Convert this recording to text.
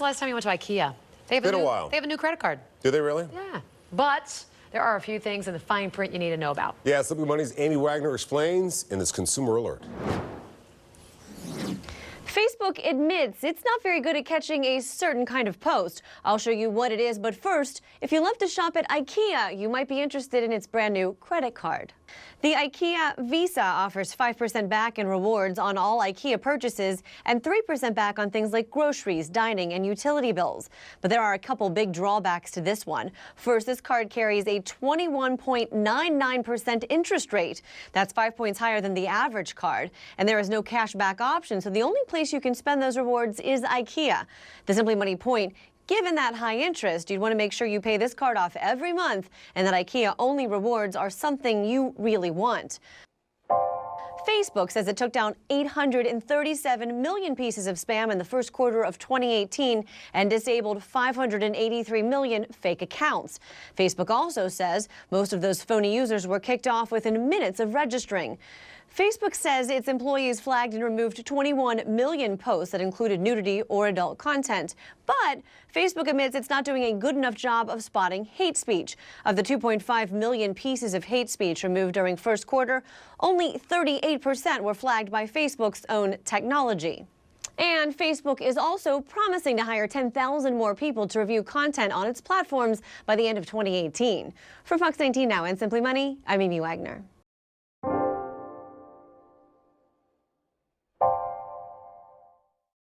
Last time you went to IKEA? They have Been a while. They have a new credit card. Do they really? Yeah. But there are a few things in the fine print you need to know about. Yeah, Simply Money's Amy Wagner explains in this Consumer Alert. Facebook admits it's not very good at catching a certain kind of post. I'll show you what it is, but first, if you love to shop at IKEA, you might be interested in its brand new credit card. The IKEA Visa offers 5% back in rewards on all IKEA purchases and 3% back on things like groceries, dining, and utility bills. But there are a couple big drawbacks to this one. First, this card carries a 21.99% interest rate. That's 5 points higher than the average card. And there is no cash back option, so the only place you can spend those rewards is IKEA. The Simply Money point: given that high interest, you'd want to make sure you pay this card off every month and that IKEA-only rewards are something you really want. Facebook says it took down 837 million pieces of spam in the first quarter of 2018 and disabled 583 million fake accounts. Facebook also says most of those phony users were kicked off within minutes of registering. Facebook says its employees flagged and removed 21 million posts that included nudity or adult content. But Facebook admits it's not doing a good enough job of spotting hate speech. Of the 2.5 million pieces of hate speech removed during first quarter, only 38% were flagged by Facebook's own technology. And Facebook is also promising to hire 10,000 more people to review content on its platforms by the end of 2018. For Fox 19 Now and Simply Money, I'm Amy Wagner.